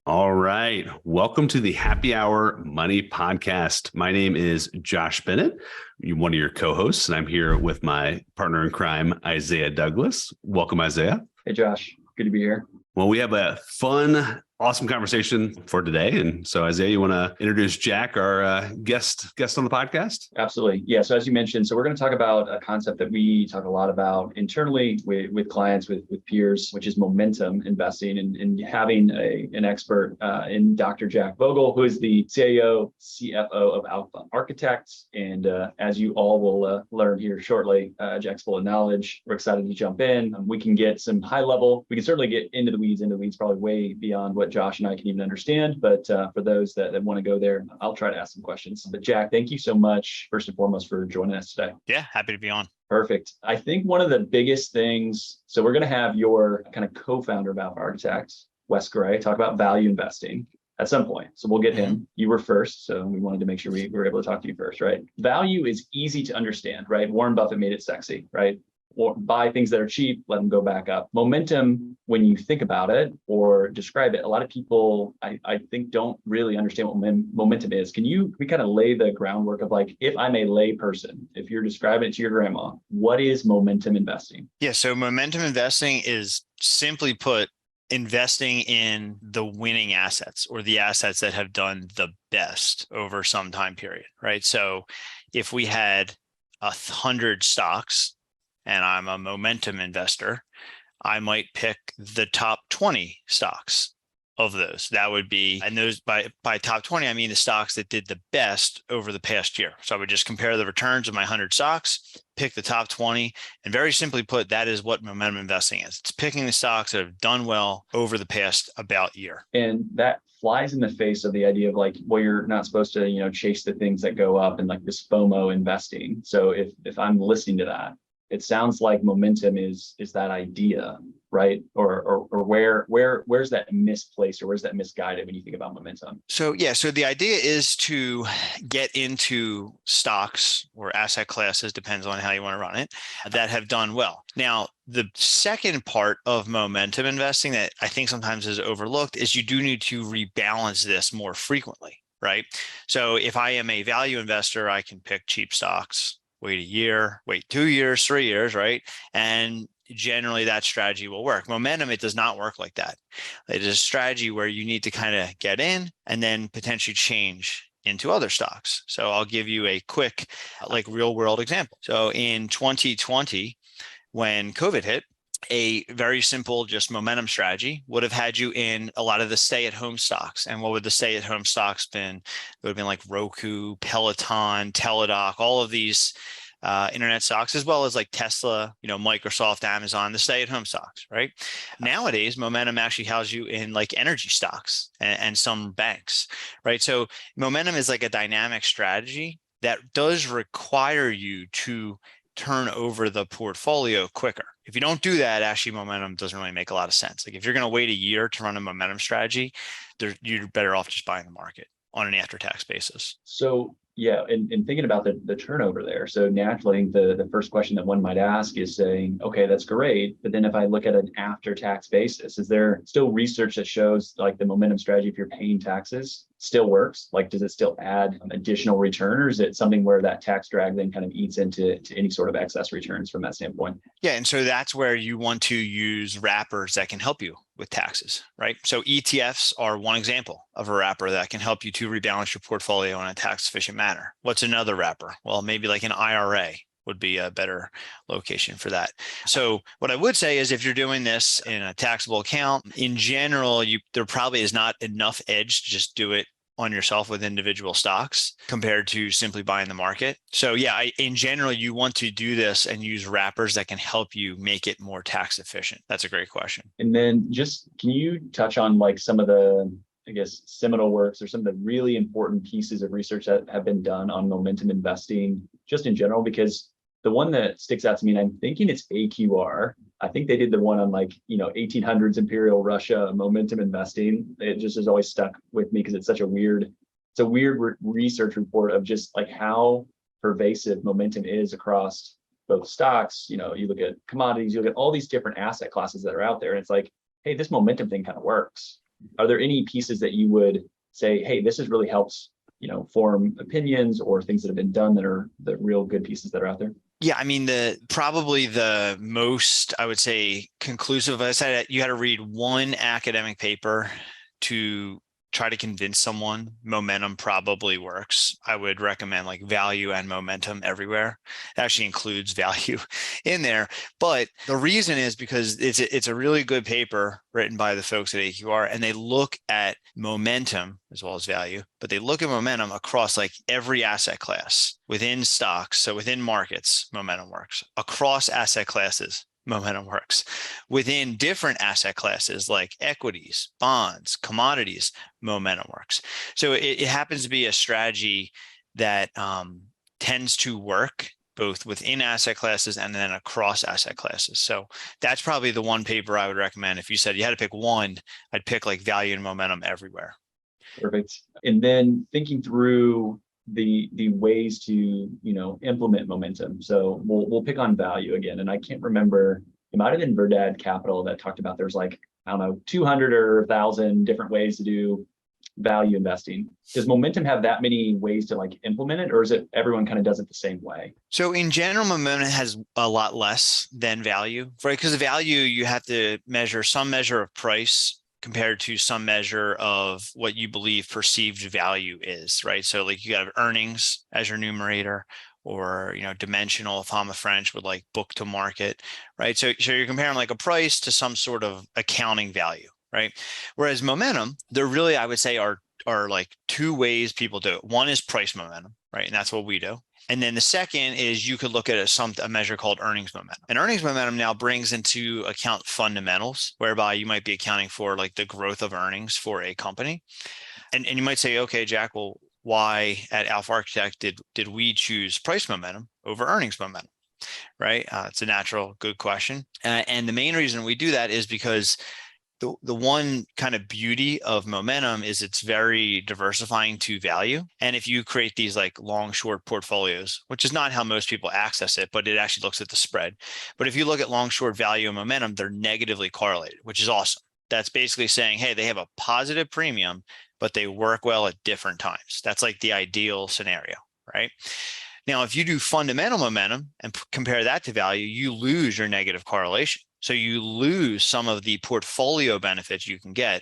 All right. Welcome to the Happy Hour Money Podcast. My name is Josh Bennett, one of your co-hosts, and I'm here with my partner in crime, Isaiah Douglas. Welcome, Isaiah. Hey, Josh. Good to be here. Well, we have a fun, awesome conversation for today. And so, Isaiah, you want to introduce Jack, our guest on the podcast? Absolutely. Yeah. So as you mentioned, we're going to talk about a concept that we talk a lot about internally with clients, with peers, which is momentum investing, and having an expert in Dr. Jack Vogle, who is the CIO, CFO of Alpha Architects. And as you all will learn here shortly, Jack's full of knowledge. We're excited to jump in. We can get some high level. We can certainly get into the weeds, probably way beyond what Josh and I can even understand. But for those that want to go there, I'll try to ask some questions. But Jack, thank you so much, first and foremost, for joining us today. Yeah, happy to be on. Perfect. I think one of the biggest things, so we're going to have your kind of co-founder of Alpha Architects, Wes Gray, talk about value investing at some point. So we'll get him. You were first, so we wanted to make sure we were able to talk to you first, right? Value is easy to understand, right? Warren Buffett made it sexy, right? Or buy things that are cheap, let them go back up. Momentum, when you think about it or describe it, a lot of people, I think, don't really understand what momentum is. Can we kind of lay the groundwork of, like, if I'm a lay person, if you're describing it to your grandma, what is momentum investing? Yeah, so momentum investing is, simply put, investing in the winning assets or the assets that have done the best over some time period, right? So if we had 100 stocks, and I'm a momentum investor, I might pick the top 20 stocks of those. That would be, and those by top 20, I mean the stocks that did the best over the past year. So I would just compare the returns of my 100 stocks, pick the top 20, and very simply put, that is what momentum investing is. It's picking the stocks that have done well over the past about year. And that flies in the face of the idea of, like, well, you're not supposed to, chase the things that go up, and like this FOMO investing. So if I'm listening to that, it sounds like momentum is that idea, right? Or where's that misplaced, or where's that misguided when you think about momentum? So the idea is to get into stocks or asset classes, depends on how you want to run it, that have done well. Now, the second part of momentum investing that I think sometimes is overlooked is you do need to rebalance this more frequently, right? So if I am a value investor, I can pick cheap stocks, wait a year, wait 2 years, 3 years, right? And generally that strategy will work. Momentum, it does not work like that. It is a strategy where you need to kind of get in and then potentially change into other stocks. So I'll give you a quick, like, real world example. So in 2020, when COVID hit, a very simple, just momentum strategy would have had you in a lot of the stay-at-home stocks. And what would the stay-at-home stocks been? It would have been like Roku, Peloton, Teladoc, all of these internet stocks, as well as like Tesla, Microsoft, Amazon, the stay-at-home stocks, right? Nowadays, momentum actually has you in like energy stocks and some banks, right? So momentum is like a dynamic strategy that does require you to turn over the portfolio quicker. If you don't do that, actually momentum doesn't really make a lot of sense. Like, if you're going to wait a year to run a momentum strategy, you're better off just buying the market on an after-tax basis. So yeah, and thinking about the turnover there. So naturally, the first question that one might ask is saying, okay, that's great, but then if I look at an after-tax basis, is there still research that shows, like, the momentum strategy, if you're paying taxes, still works? Like, does it still add additional return, or is it something where that tax drag then kind of eats into any sort of excess returns from that standpoint? Yeah, and so that's where you want to use wrappers that can help you with taxes, right? So ETFs are one example of a wrapper that can help you to rebalance your portfolio in a tax efficient manner. What's another wrapper? Well, maybe like an IRA would be a better location for that. So what I would say is, if you're doing this in a taxable account, in general, there probably is not enough edge to just do it on yourself with individual stocks compared to simply buying the market. So yeah, in general, you want to do this and use wrappers that can help you make it more tax efficient. That's a great question. And then just, can you touch on, like, some of the, I guess, seminal works or some of the really important pieces of research that have been done on momentum investing just in general? Because the one that sticks out to me, and I'm thinking it's AQR. I think they did the one on, like, 1800s Imperial Russia momentum investing. It just has always stuck with me because it's such a weird, research report of just, like, how pervasive momentum is across both stocks. You look at commodities, you look at all these different asset classes that are out there, and it's like, hey, this momentum thing kind of works. Are there any pieces that you would say, hey, this has really helped, form opinions or things that have been done that are the real good pieces that are out there? Yeah, I mean, probably the most, I would say, conclusive, I said you had to read one academic paper to try to convince someone momentum probably works. I would recommend like Value and Momentum Everywhere. It actually includes value in there. But the reason is because it's a really good paper written by the folks at AQR, and they look at momentum as well as value, but they look at momentum across like every asset class within stocks. So within markets, momentum works. Across asset classes, momentum works. Within different asset classes like equities, bonds, commodities, momentum works. So it happens to be a strategy that tends to work both within asset classes and then across asset classes. So that's probably the one paper I would recommend. If you said you had to pick one, I'd pick like Value and Momentum Everywhere. Perfect. And then thinking through the ways to implement momentum. So we'll pick on value again, and I can't remember, it might have been Verdad Capital that talked about there's like, I don't know, 200 or 1,000 different ways to do value investing. Does momentum have that many ways to like implement it, or is it everyone kind of does it the same way? So in general, momentum has a lot less than value, right? Because the value, you have to measure some measure of price compared to some measure of what you believe perceived value is, right? So like you got earnings as your numerator, or dimensional, if I'm a French, with like book to market, right? So you're comparing like a price to some sort of accounting value, right? Whereas momentum, there really, I would say, are like two ways people do it. One is price momentum, right? And that's what we do. And then the second is you could look at a measure called earnings momentum. And earnings momentum now brings into account fundamentals, whereby you might be accounting for like the growth of earnings for a company. And you might say, okay, Jack, well, why at Alpha Architect did we choose price momentum over earnings momentum, right? It's a natural, good question. And the main reason we do that is because the one kind of beauty of momentum is it's very diversifying to value. And if you create these like long short portfolios, which is not how most people access it, but it actually looks at the spread. But if you look at long short value and momentum, they're negatively correlated, which is awesome. That's basically saying, hey, they have a positive premium, but they work well at different times. That's like the ideal scenario, right? Now, if you do fundamental momentum and compare that to value, you lose your negative correlation. So you lose some of the portfolio benefits you can get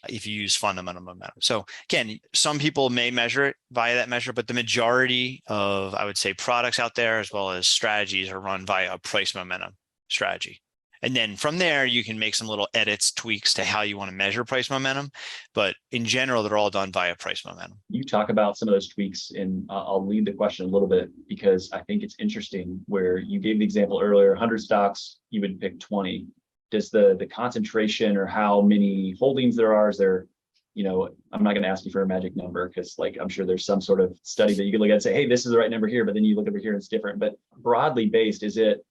if you use fundamental momentum. So again, some people may measure it via that measure, but the majority of, I would say, products out there as well as strategies are run via a price momentum strategy. And then from there, you can make some little edits, tweaks to how you want to measure price momentum. But in general, they're all done via price momentum. You talk about some of those tweaks, and I'll lead the question a little bit because I think it's interesting where you gave the example earlier, 100 stocks, you would pick 20. Does the concentration or how many holdings there are, is there, I'm not going to ask you for a magic number because like I'm sure there's some sort of study that you could look at and say, hey, this is the right number here, but then you look over here and it's different. But broadly based, is it,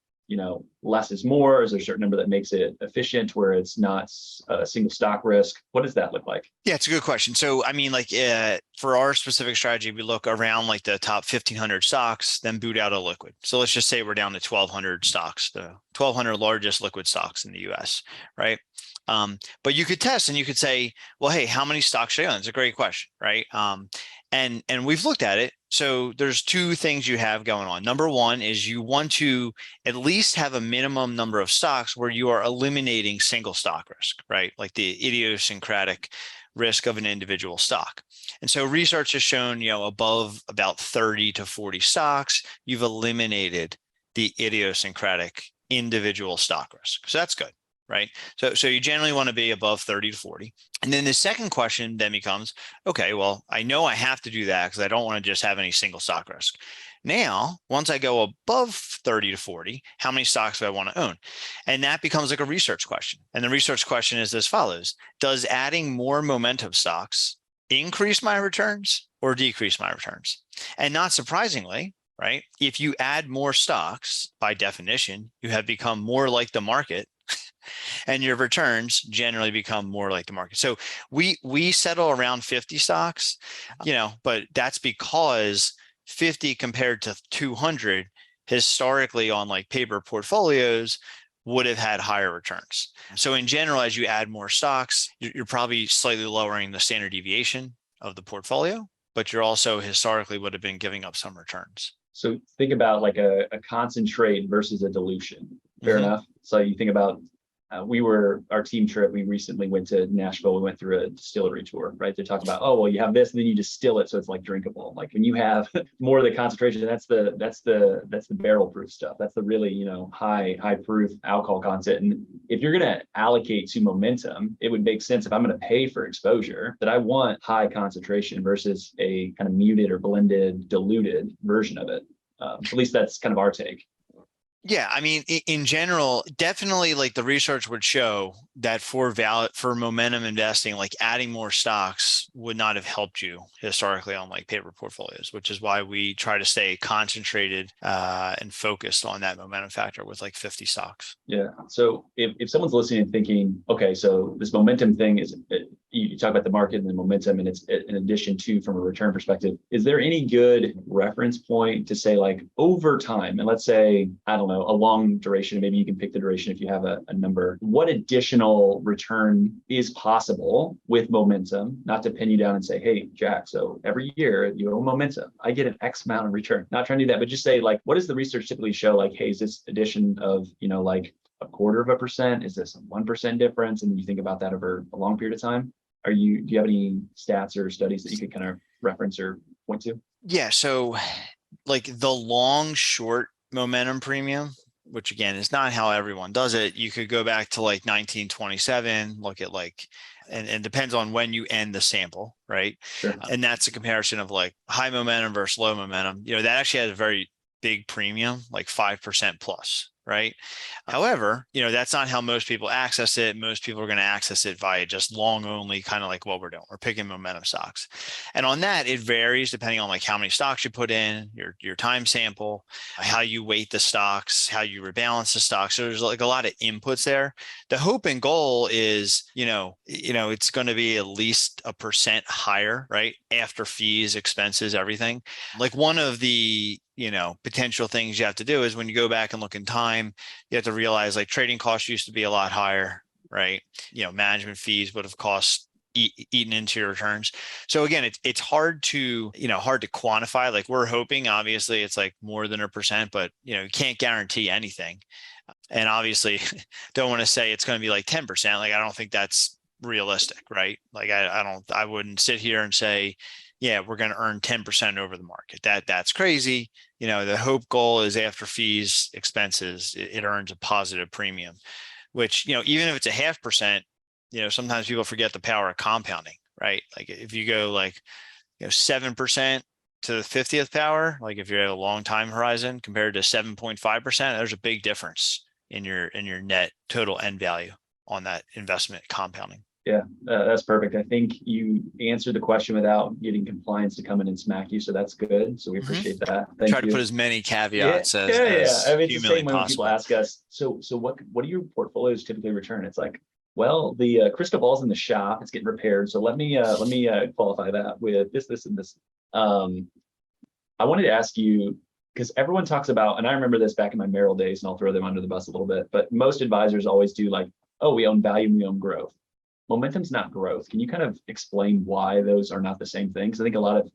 less is more? Is there a certain number that makes it efficient where it's not a single stock risk? What does that look like? Yeah, it's a good question. So, I mean, like for our specific strategy, we look around like the top 1,500 stocks, then boot out a liquid. So let's just say we're down to 1,200 stocks, the 1,200 largest liquid stocks in the US, right? But you could test and you could say, well, hey, how many stocks should I own? It's a great question, right? And we've looked at it. So there's two things you have going on. Number one is you want to at least have a minimum number of stocks where you are eliminating single stock risk, right? Like the idiosyncratic risk of an individual stock. And so research has shown, above about 30 to 40 stocks, you've eliminated the idiosyncratic individual stock risk. So that's good. Right. So you generally want to be above 30 to 40. And then the second question then becomes, okay, well, I know I have to do that because I don't want to just have any single stock risk. Now, once I go above 30 to 40, how many stocks do I want to own? And that becomes like a research question. And the research question is as follows: does adding more momentum stocks increase my returns or decrease my returns? And not surprisingly, right, if you add more stocks, by definition, you have become more like the market. And your returns generally become more like the market. So we settle around 50 stocks, but that's because 50 compared to 200 historically on like paper portfolios would have had higher returns. So in general, as you add more stocks, you're probably slightly lowering the standard deviation of the portfolio, but you're also historically would have been giving up some returns. So think about like a concentrate versus a dilution. Fair enough. So you think about our team trip, we recently went to Nashville. We went through a distillery tour, right? They talk about, oh, well, you have this, and then you distill it so it's like drinkable. Like when you have more of the concentration, that's the barrel proof stuff. That's the really, high proof alcohol content. And if you're going to allocate to momentum, it would make sense if I'm going to pay for exposure that I want high concentration versus a kind of muted or blended, diluted version of it. At least that's kind of our take. Yeah, I mean, in general, definitely like the research would show that for momentum investing, like adding more stocks would not have helped you historically on like paper portfolios, which is why we try to stay concentrated and focused on that momentum factor with like 50 stocks. Yeah. So if someone's listening and thinking, okay, so this momentum thing you talk about the market and the momentum, and it's in addition to from a return perspective, is there any good reference point to say like over time, and let's say, I don't know, a long duration, maybe you can pick the duration if you have a number, what additional return is possible with momentum, not to pin you down and say, hey, Jack, so every year you own momentum, I get an X amount of return. Not trying to do that, but just say like, what does the research typically show? Like, hey, is this addition of, like 0.25%? Is this a 1% difference? And then you think about that over a long period of time. Do you have any stats or studies that you could kind of reference or point to? Yeah. So like the long short momentum premium, which again is not how everyone does it. You could go back to like 1927, look at like, and depends on when you end the sample, right? Sure. And that's a comparison of like high momentum versus low momentum. That actually has a very big premium, like 5% plus. Right. However, that's not how most people access it. Most people are going to access it via just long only, kind of like what we're doing. We're picking momentum stocks. And on that, it varies depending on like how many stocks you put in, your time sample, how you weight the stocks, how you rebalance the stocks. So there's like a lot of inputs there. The hope and goal is, it's going to be at least 1% higher, right? After fees, expenses, everything. Like one of the potential things you have to do is when you go back and look in time, you have to realize like trading costs used to be a lot higher, right? Management fees would have eaten into your returns. So again, it's hard to quantify. Like we're hoping, obviously, it's like more than 1%, but you can't guarantee anything. And obviously, don't want to say it's going to be like 10%. Like I don't think that's realistic, right? Like I wouldn't sit here and say, yeah, we're going to earn 10% over the market. That's crazy. The hope goal is after fees, expenses, it earns a positive premium, which, even if it's a 0.5%, sometimes people forget the power of compounding, right? Like if you go like, 7% to the 50th power, like if you're at a long time horizon compared to 7.5%, there's a big difference in your net total end value on that investment compounding. Yeah, that's perfect. I think you answered the question without getting compliance to come in and smack you, so that's good. So we appreciate that. Thank Try you. to put as many caveats as I mean, it's the same possible. when people ask us, so what do your portfolios typically return? It's like, well, the crystal ball's in the shop, it's getting repaired. So let me qualify that with this, and this. I wanted to ask you, because everyone talks about, and I remember this back in my Merrill days, and I'll throw them under the bus a little bit, but most advisors always do like, oh, we own value, we own growth. Momentum's not growth. Can you kind of explain why those are not the same thing? Because I think a lot of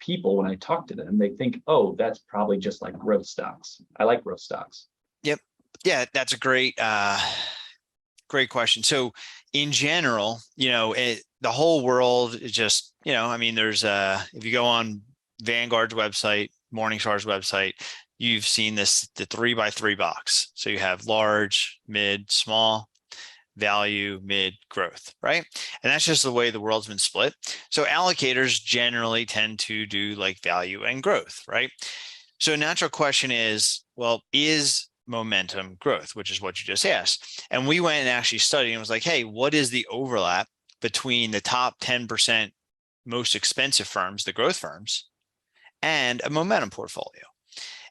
people, when I talk to them, they think, oh, that's probably just like growth stocks. I like growth stocks. Yep. Yeah, that's a great question. So in general, the whole world is just, there's if you go on Vanguard's website, Morningstar's website, you've seen the 3x3 box. So you have large, mid, small, value, mid, growth, right? And that's just the way the world's been split. So allocators generally tend to do like value and growth, right? So a natural question is, well, is momentum growth, which is what you just asked. And we went and actually studied and was like, hey, what is the overlap between the top 10% most expensive firms, the growth firms, and a momentum portfolio?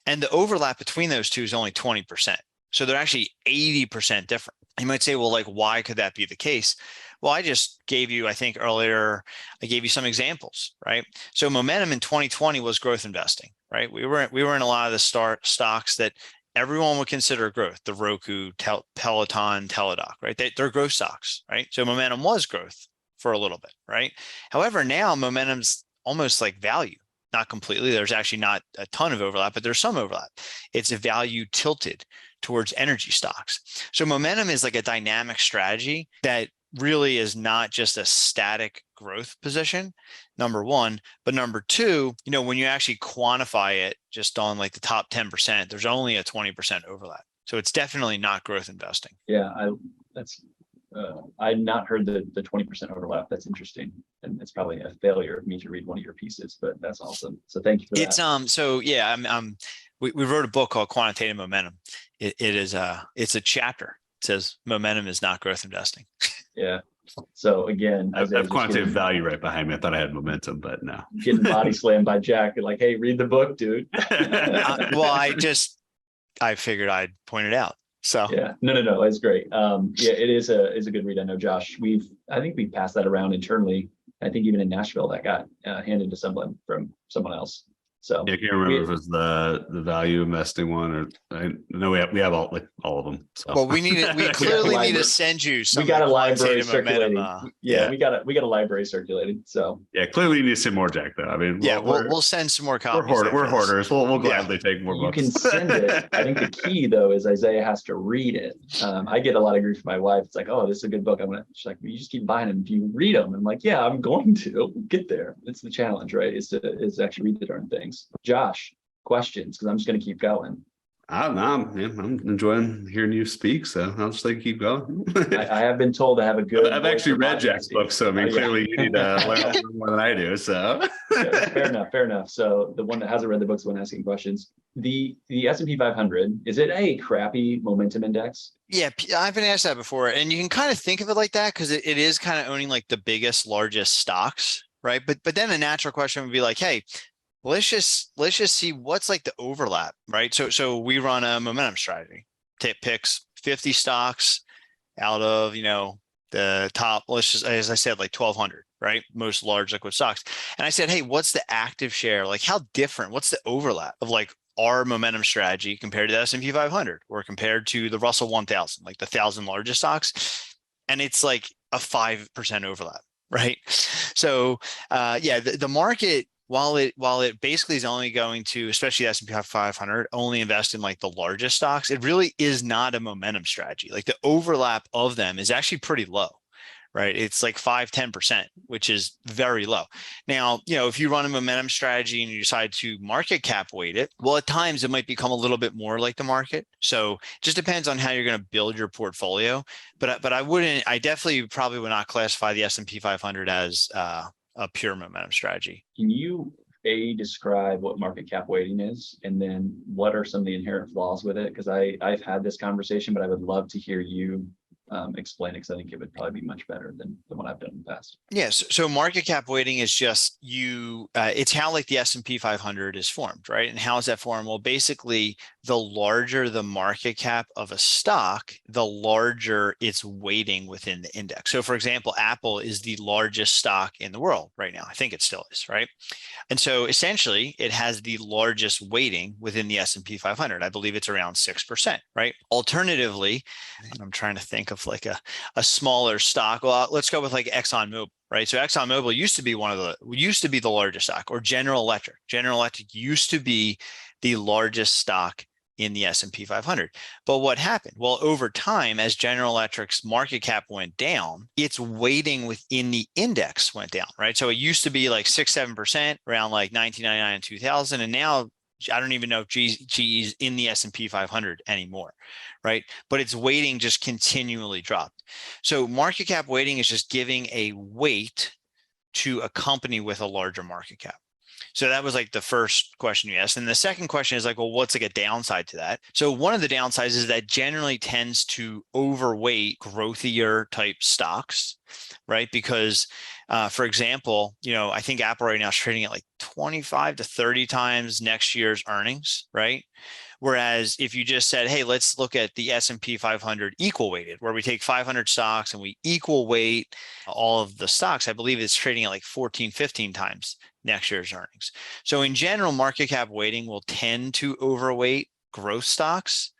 And the overlap between those two is only 20%. So they're actually 80% different. You might say, well, like, why could that be the case? Well, I just gave you, I think earlier, I gave you some examples, right? So momentum in 2020 was growth investing, right? We were in a lot of the stocks that, everyone would consider growth. The Roku, Peloton, Teladoc, right? They're growth stocks, right? So momentum was growth for a little bit, right? However, now momentum's almost like value, not completely. There's actually not a ton of overlap, but there's some overlap. It's a value tilted towards energy stocks. So momentum is like a dynamic strategy that really is not just a static growth position, number one, but number two, when you actually quantify it just on like the top 10%, there's only a 20% overlap. So it's definitely not growth investing. Yeah, I've not heard the 20% overlap. That's interesting. And it's probably a failure of me to read one of your pieces, but that's awesome. So thank you for that. So yeah, we wrote a book called Quantitative Momentum. It's a chapter. It says momentum is not growth investing. Yeah. So again, I have quantitative value right behind me. I thought I had momentum, but no. Getting body slammed by Jack and like, hey, read the book, dude. Well, I figured I'd point it out. So yeah, no, it's great. Yeah, it is a good read. I know Josh, I think we passed that around internally. I think even in Nashville that got handed to someone from someone else. So yeah, I can't remember if it was the value investing one or I know we have all of them. So. Well, we clearly need to send you some. We got a library circulating. We got a library circulating. So yeah, clearly you need to send more, Jack. Though I mean, we'll send some more copies. We're hoarders. We'll gladly take more books. You can send it. I think the key though is Isaiah has to read it. I get a lot of grief from my wife. It's like, oh, this is a good book. She's like, you just keep buying them. Do you read them? I'm like, yeah, I'm going to get there. It's the challenge, right? Is to actually read the darn things. Josh, questions, because I'm just going to keep going. I'm enjoying hearing you speak, so I'll just keep going. I have been told I have a good. I've actually read Jack's book, so I mean, clearly you need to learn a little more than I do. So yeah, fair enough. So the one that hasn't read the book's the one asking questions. The S&P 500, is it a crappy momentum index? Yeah, I've been asked that before, and you can kind of think of it like that because it is kind of owning like the biggest, largest stocks, right? But then the natural question would be like, hey, let's just see what's like the overlap, right? So we run a momentum strategy. Picks 50 stocks out of the top. Let's just, as I said, like 1,200, right? Most large liquid stocks. And I said, hey, what's the active share? Like how different? What's the overlap of like our momentum strategy compared to the S&P 500 or compared to the Russell 1000, like the 1,000 largest stocks? And it's like a 5% overlap, right? So the market. While it basically is only going to, especially the S&P 500, only invest in like the largest stocks, it really is not a momentum strategy. Like the overlap of them is actually pretty low, right? It's like 5-10%, which is very low. Now, if you run a momentum strategy and you decide to market cap weight it, well, at times it might become a little bit more like the market. So it just depends on how you're going to build your portfolio. But I definitely probably would not classify the S&P 500 as a pure momentum strategy. Can you describe what market cap weighting is, and then what are some of the inherent flaws with it? Because I've had this conversation, but I would love to hear you explain it, because I think it would probably be much better than what I've done in the past. Yes. So market cap weighting is just it's how like the S&P 500 is formed, right? And how is that formed? Well, basically, the larger the market cap of a stock, the larger its weighting within the index. So for example, Apple is the largest stock in the world right now. I think it still is, right? And so essentially it has the largest weighting within the S&P 500. I believe it's around 6%, right? Alternatively, I'm trying to think of like a smaller stock. Well, let's go with like ExxonMobil, right? So ExxonMobil used to be the largest stock, or General Electric. General Electric used to be the largest stock in the S&P 500. But what happened? Well, over time, as General Electric's market cap went down, its weighting within the index went down, right? So it used to be like 6-7% around like 1999 and 2000. And now I don't even know if GE's in the S&P 500 anymore, right? But its weighting just continually dropped. So market cap weighting is just giving a weight to a company with a larger market cap. So that was like the first question you asked. And the second question is like, well, what's like a downside to that? So one of the downsides is that generally tends to overweight growthier type stocks, right? Because for example, I think Apple right now is trading at like 25 to 30 times next year's earnings, right? Whereas if you just said, hey, let's look at the S&P 500 equal weighted, where we take 500 stocks and we equal weight all of the stocks, I believe it's trading at like 14, 15 times next year's earnings. So in general, market cap weighting will tend to overweight growth stocks,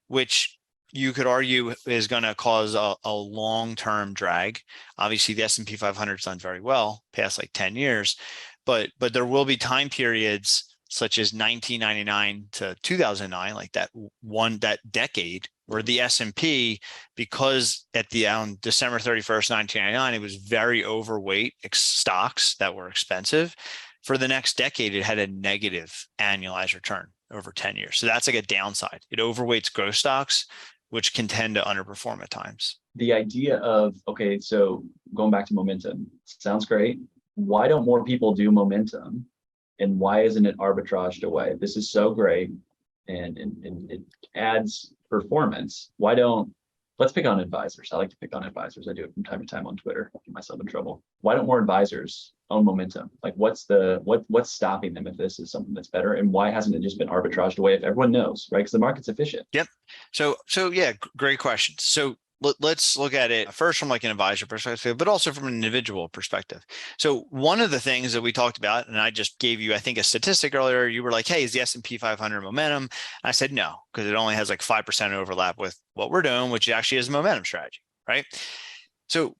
which you could argue is going to cause a long-term drag. Obviously, the S&P 500 has done very well past like 10 years, but there will be time periods such as 1999 to 2009, like that decade, where the S&P, because at on December 31st, 1999, it was very overweight stocks that were expensive. For the next decade, it had a negative annualized return over 10 years. So that's like a downside. It overweights growth stocks, which can tend to underperform at times. The idea of, okay, so going back to momentum, sounds great. Why don't more people do momentum? And why isn't it arbitraged away? This is so great and it adds performance. Let's pick on advisors. I like to pick on advisors. I do it from time to time on Twitter. I get myself in trouble. Why don't more advisors own momentum? Like what's stopping them if this is something that's better? And why hasn't it just been arbitraged away if everyone knows, right? Because the market's efficient. Yep. So yeah, great questions. So let's look at it first from like an advisor perspective, but also from an individual perspective. So one of the things that we talked about, and I just gave you, I think, a statistic earlier, you were like, hey, is the S&P 500 momentum? And I said, no, because it only has like 5% overlap with what we're doing, which actually is a momentum strategy, right? So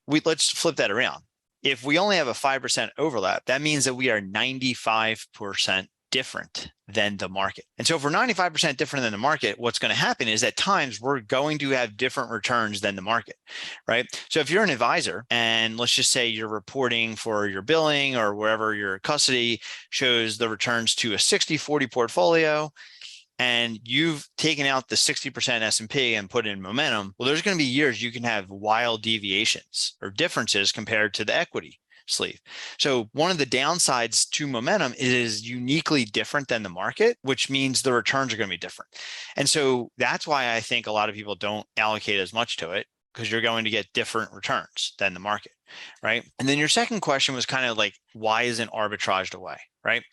let's flip that around. If we only have a 5% overlap, that means that we are 95% different than the market. And so if we're 95% different than the market, what's going to happen is at times we're going to have different returns than the market, right? So if you're an advisor and let's just say you're reporting for your billing or wherever your custody shows the returns to a 60-40 portfolio, and you've taken out the 60% S&P and put in momentum, well, there's going to be years you can have wild deviations or differences compared to the equity sleeve. So one of the downsides to momentum is uniquely different than the market, which means the returns are going to be different. And so that's why I think a lot of people don't allocate as much to it, because you're going to get different returns than the market, right? And then your second question was kind of like, why isn't arbitraged away, right?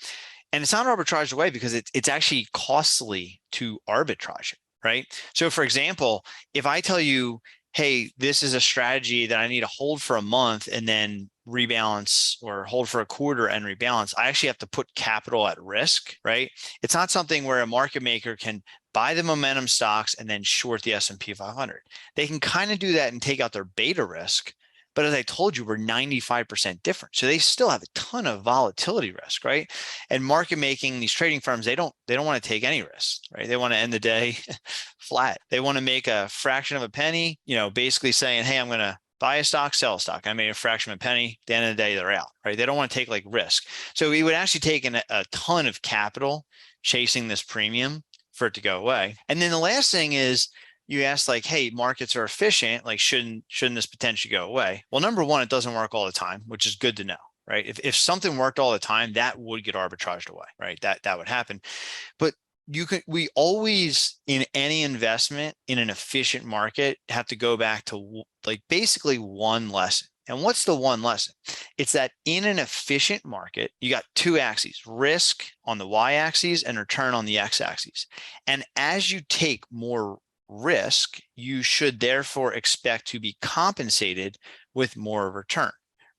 And it's not arbitraged away because it's actually costly to arbitrage it, right? So for example, if I tell you, hey, this is a strategy that I need to hold for a month and then rebalance, or hold for a quarter and rebalance, I actually have to put capital at risk, right? It's not something where a market maker can buy the momentum stocks and then short the S&P 500. They can kind of do that and take out their beta risk. But as I told you, we're 95% different. So they still have a ton of volatility risk, right? And market making, these trading firms, they don't want to take any risk, right? They want to end the day flat. They want to make a fraction of a penny, basically saying, hey, I'm going to buy a stock, sell a stock. I made a fraction of a penny. At the end of the day, they're out, right? They don't want to take like risk. So we would actually take a ton of capital chasing this premium for it to go away. And then the last thing is, you asked like, hey, markets are efficient. Like, shouldn't this potentially go away? Well, number one, it doesn't work all the time, which is good to know, right? If something worked all the time, that would get arbitraged away, right? That would happen. But we always, in any investment in an efficient market, have to go back to like basically one lesson. And what's the one lesson? It's that in an efficient market, you got two axes, risk on the y-axis and return on the x-axis. And as you take more risk, you should therefore expect to be compensated with more return,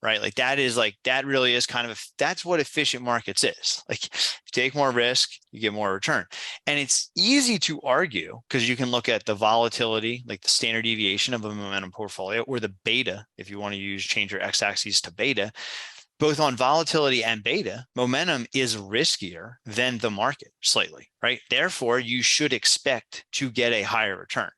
right? Like that really is kind of, that's what efficient markets is. Like, if you take more risk, you get more return. And it's easy to argue because you can look at the volatility, like the standard deviation of a momentum portfolio, or the beta, if you want to change your x-axis to beta. Both on volatility and beta, momentum is riskier than the market slightly, right? Therefore, you should expect to get a higher return.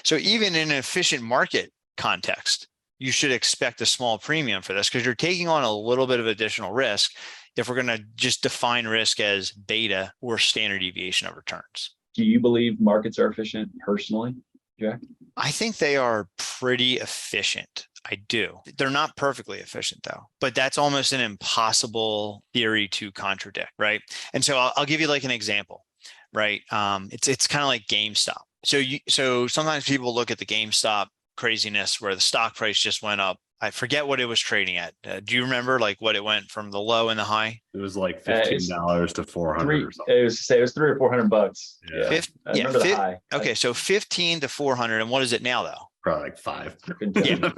So even in an efficient market context, you should expect a small premium for this because you're taking on a little bit of additional risk if we're going to just define risk as beta or standard deviation of returns. Do you believe markets are efficient personally, Jack? I think they are pretty efficient. I do. They're not perfectly efficient though, but that's almost an impossible theory to contradict, right? And so I'll give you like an example, right? It's kind of like GameStop. So sometimes people look at the GameStop craziness where the stock price just went up. I forget what it was trading at. Do you remember like what it went from the low and the high? It was like $15 to 400 or something. It was $300 or $400. Yeah. I remember the high. Okay, so 15 to 400, and what is it now though? Probably like 5. Yeah.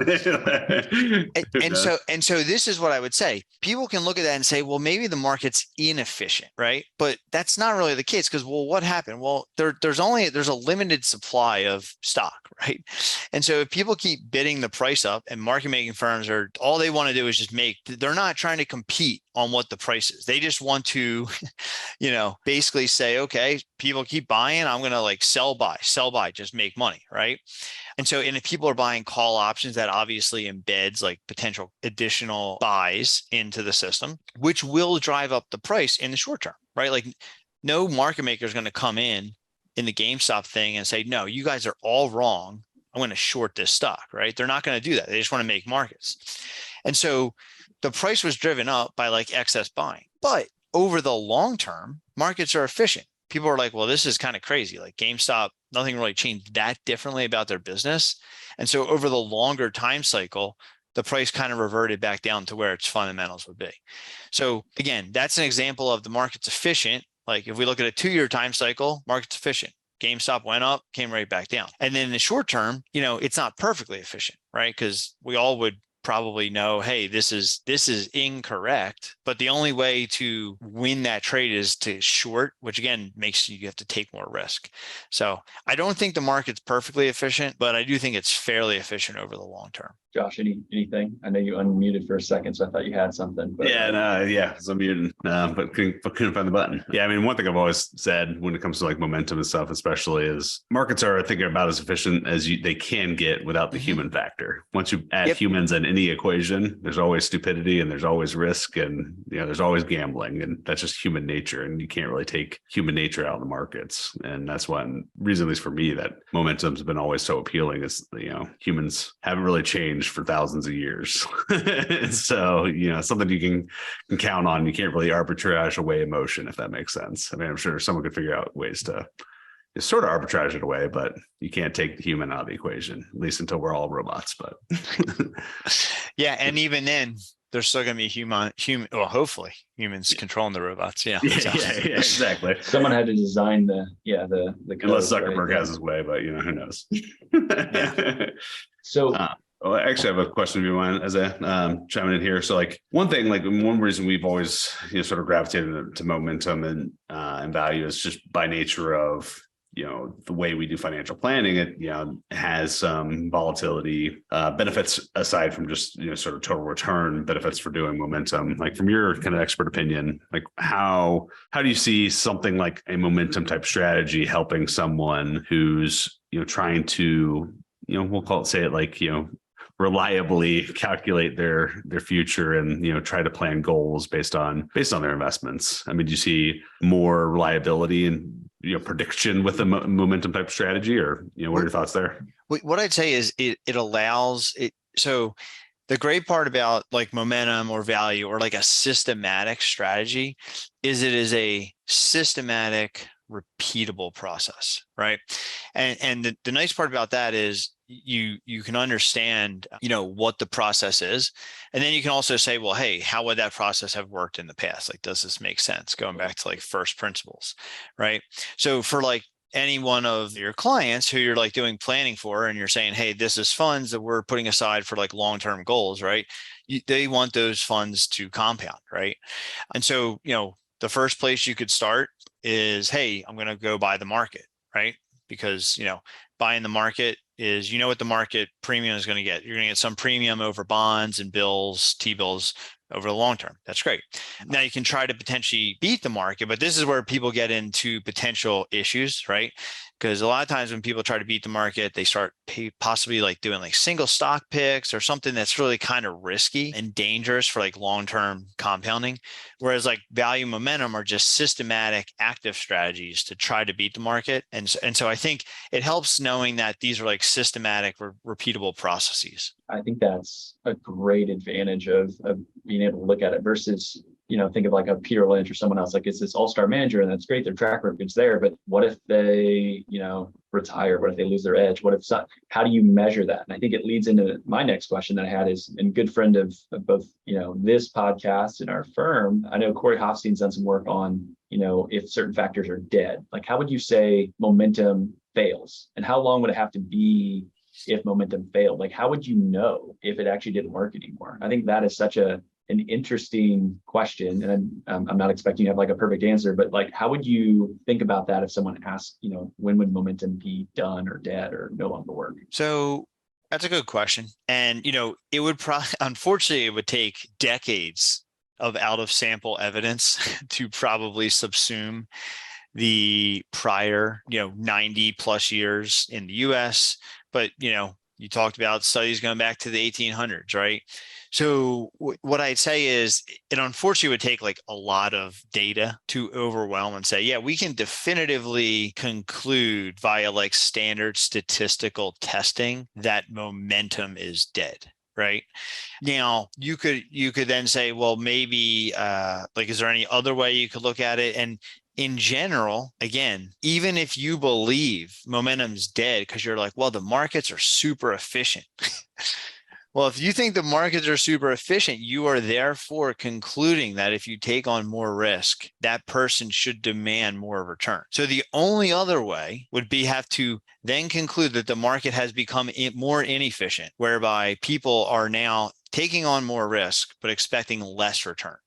And so this is what I would say. People can look at that and say, well, maybe the market's inefficient, right? But that's not really the case because, well, what happened? Well, there's a limited supply of stock, right? And so if people keep bidding the price up, and market making firms are, all they want to do is just they're not trying to compete on what the price is. They just want to, basically say, okay, people keep buying, I'm going to like sell, buy, just make money, right? And if people are buying call options, that obviously embeds like potential additional buys into the system, which will drive up the price in the short term, right? Like no market maker is going to come in the GameStop thing and say, no, you guys are all wrong, I'm going to short this stock, right? They're not going to do that. They just want to make markets. And so the price was driven up by like excess buying. But over the long term, markets are efficient. People are like, well, this is kind of crazy. Like GameStop, nothing really changed that differently about their business. And so over the longer time cycle, the price kind of reverted back down to where its fundamentals would be. So again, that's an example of the market's efficient. Like if we look at a 2-year time cycle, market's efficient. GameStop went up, came right back down. And then in the short term, it's not perfectly efficient, right? Because we all would probably know, hey, this is incorrect. But the only way to win that trade is to short, which again makes you have to take more risk. So I don't think the market's perfectly efficient, but I do think it's fairly efficient over the long term. Josh, anything? I know you unmuted for a second, so I thought you had something. But I was unmuted, but couldn't find the button. Yeah, I mean, one thing I've always said when it comes to like momentum and stuff, especially, is markets are, I think, about as efficient as they can get without the human factor. Once you add humans in any equation, there's always stupidity and there's always risk and there's always gambling, and that's just human nature. And you can't really take human nature out of the markets. And that's one reason, at least for me, that momentum's been always so appealing. Is humans haven't really changed for thousands of years. So, something you can count on. You can't really arbitrage away emotion, if that makes sense. I mean, I'm sure someone could figure out ways to sort of arbitrage it away, but you can't take the human out of the equation, at least until we're all robots. But yeah. And even then, there's still going to be human. Well, hopefully humans controlling the robots. Yeah, exactly. Someone had to design the code, unless Zuckerberg has his way, but who knows? So well, actually, I have a question if you mind, as I chime in here. So, like one reason we've always sort of gravitated to momentum and value is just by nature of the way we do financial planning. It has some volatility benefits aside from just sort of total return benefits for doing momentum. Like from your kind of expert opinion, like how do you see something like a momentum type strategy helping someone who's trying to we'll say it like reliably calculate their future and try to plan goals based on their investments? I mean, do you see more reliability and prediction with a momentum type strategy, or what are your thoughts there? What I'd say is it allows it. So the great part about like momentum or value or like a systematic strategy is it is a systematic, repeatable process, right? And the nice part about that is you can understand what the process is, and then you can also say, well, hey, how would that process have worked in the past? Like, does this make sense? Going back to like first principles, right? So for like any one of your clients who you're like doing planning for, and you're saying, hey, this is funds that we're putting aside for like long-term goals, right? They want those funds to compound, right? And so the first place you could start is, hey, I'm going to go buy the market, right? Because buying the market is, what the market premium is going to get. You're going to get some premium over bonds and bills, T-bills over the long term. That's great. Now you can try to potentially beat the market, but this is where people get into potential issues, right? Because a lot of times when people try to beat the market, they start possibly like doing like single stock picks or something that's really kind of risky and dangerous for like long-term compounding. Whereas like value momentum are just systematic, active strategies to try to beat the market. And so I think it helps knowing that these are like systematic, repeatable processes. I think that's a great advantage of being able to look at it versus, think of like a Peter Lynch or someone else. Like, it's this all-star manager and that's great, their track record's there, but what if they, retire? What if they lose their edge? How do you measure that? And I think it leads into my next question that I had is, and good friend of both, this podcast and our firm, I know Corey Hofstein's done some work on, if certain factors are dead, like how would you say momentum fails, and how long would it have to be if momentum failed? Like, how would you know if it actually didn't work anymore? I think that is such an interesting question. And I'm not expecting you to have like a perfect answer, but like, how would you think about that if someone asked, when would momentum be done or dead or no longer work? So that's a good question. And, it would probably, unfortunately, it would take decades of out of sample evidence to probably subsume the prior, 90 plus years in the US. But, you talked about studies going back to the 1800s, right? So what I'd say is it unfortunately would take like a lot of data to overwhelm and say, yeah, we can definitively conclude via like standard statistical testing that momentum is dead. Right now, you could then say, well, maybe is there any other way you could look at it? And in general, again, even if you believe momentum's dead because you're like, well, the markets are super efficient. Well, if you think the markets are super efficient, you are therefore concluding that if you take on more risk, that person should demand more return. So the only other way would be have to then conclude that the market has become more inefficient, whereby people are now taking on more risk, but expecting less return.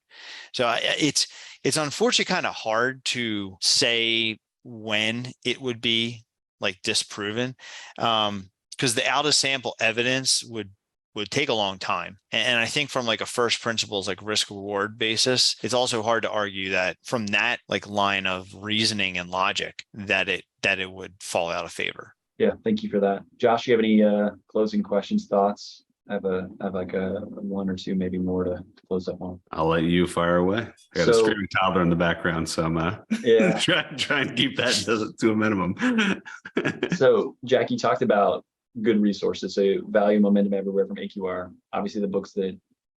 So it's unfortunately kind of hard to say when it would be like disproven, because the out of sample evidence would take a long time. And I think from like a first principles, like risk reward basis, it's also hard to argue that from that like line of reasoning and logic that it would fall out of favor. Yeah, thank you for that. Josh, you have any closing questions, thoughts? I have like a one or two, maybe more to close up on. I'll let you fire away. I got a screaming toddler in the background, so I'm trying to keep that to a minimum. So Jack, you talked about good resources. So Value, Momentum Everywhere from AQR. Obviously the books that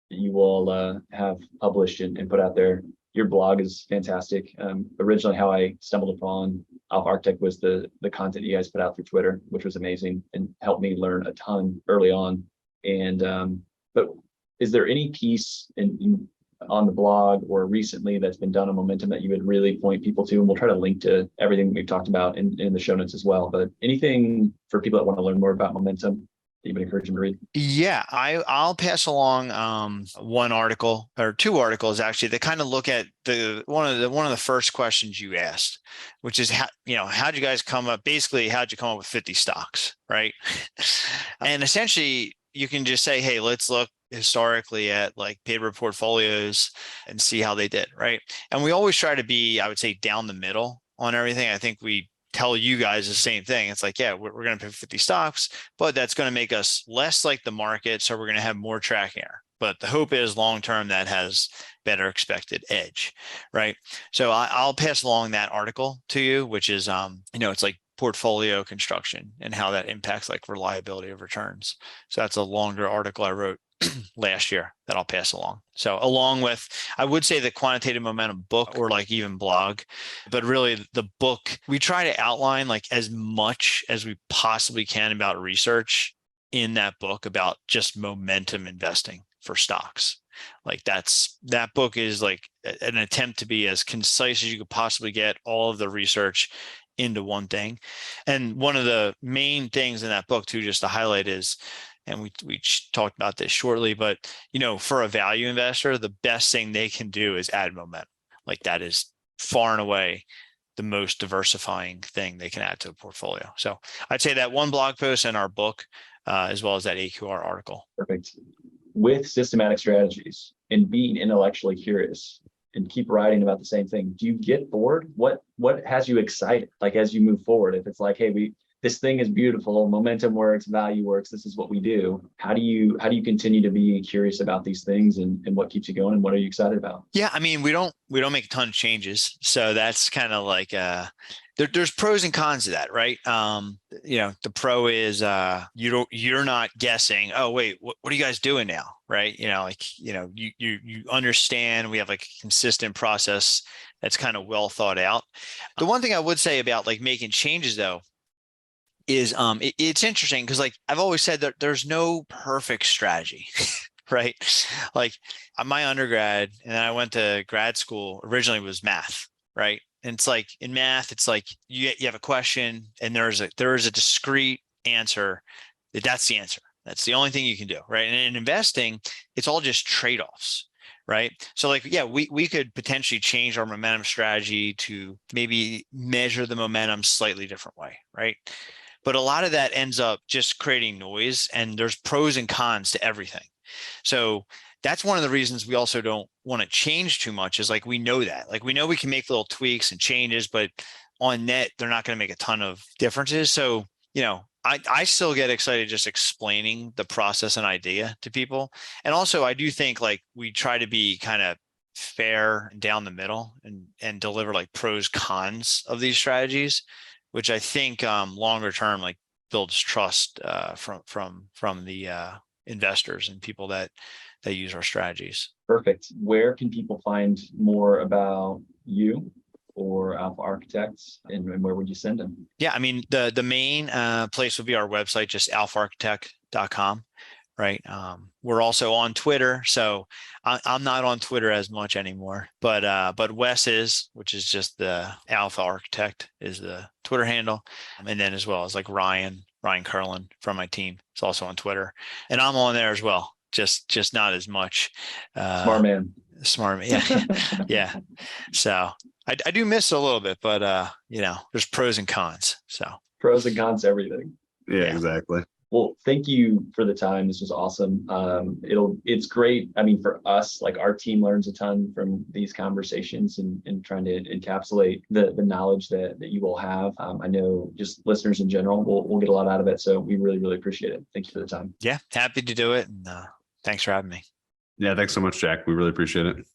you all have published and put out there. Your blog is fantastic. Originally how I stumbled upon Alpha Architect was the content you guys put out through Twitter, which was amazing and helped me learn a ton early on. And but is there any piece on the blog or recently that's been done on momentum that you would really point people to? And we'll try to link to everything we've talked about in the show notes as well. But anything for people that want to learn more about momentum that you would encourage them to read? Yeah, I'll pass along one article or two articles actually that kind of look at one of the first questions you asked, which is how'd you guys come up? Basically, how'd you come up with 50 stocks, right? And essentially, you can just say, hey, let's look historically at like paper portfolios and see how they did, right? And we always try to be, I would say, down the middle on everything. I think we tell you guys the same thing. It's like, yeah, we're going to pick 50 stocks, but that's going to make us less like the market. So we're going to have more tracking error. But the hope is long-term that has better expected edge, right? So I'll pass along that article to you, which is, it's like portfolio construction and how that impacts like reliability of returns. So that's a longer article I wrote last year that I'll pass along. So along with, I would say the Quantitative Momentum book or like even blog, but really the book, we try to outline like as much as we possibly can about research in that book about just momentum investing for stocks. Like that book is like an attempt to be as concise as you could possibly get all of the research into one thing. And one of the main things in that book too, just to highlight is, and we talked about this shortly, but for a value investor, the best thing they can do is add momentum. Like that is far and away the most diversifying thing they can add to a portfolio. So I'd say that one blog post and our book, as well as that AQR article. Perfect. With systematic strategies and being intellectually curious and keep writing about the same thing, do you get bored? What has you excited? Like as you move forward, if it's like, hey, this thing is beautiful, momentum works, value works, this is what we do. How do you continue to be curious about these things and what keeps you going and what are you excited about? Yeah, I mean, we don't make a ton of changes. So that's kind of like there's pros and cons to that, right? The pro is you're not guessing, oh wait, what are you guys doing now? Right? You understand we have like a consistent process that's kind of well thought out. The one thing I would say about like making changes though is it's interesting because like I've always said that there's no perfect strategy. Right? Like my undergrad and then I went to grad school originally was math, right? And it's like in math, it's like you have a question and there is a discrete answer That's the answer. That's the only thing you can do, right? And in investing, it's all just trade-offs, right? So like, yeah, we could potentially change our momentum strategy to maybe measure the momentum slightly different way, right? But a lot of that ends up just creating noise, and there's pros and cons to everything. So that's one of the reasons we also don't want to change too much, is like, we know that, like, we know we can make little tweaks and changes, but on net, they're not going to make a ton of differences. So, I still get excited just explaining the process and idea to people. And also I do think like we try to be kind of fair and down the middle and deliver like pros, cons of these strategies, which I think longer term like builds trust from the investors and people that use our strategies. Perfect. Where can people find more about you or Alpha Architects, and where would you send them? Yeah, I mean, the main place would be our website, just alphaarchitect.com, right? We're also on Twitter, so I'm not on Twitter as much anymore, but Wes is, which is just the Alpha Architect is the Twitter handle, and then as well as like Ryan Curlin from my team is also on Twitter, and I'm on there as well, just not as much. Smart man. Yeah, yeah. So I do miss it a little bit, but there's pros and cons. So pros and cons to everything. Yeah, exactly. Well, thank you for the time. This was awesome. It's great. I mean, for us, like our team learns a ton from these conversations and trying to encapsulate the knowledge that you will have. I know just listeners in general will get a lot out of it. So we really, really appreciate it. Thank you for the time. Yeah, happy to do it. And thanks for having me. Yeah, thanks so much, Jack. We really appreciate it.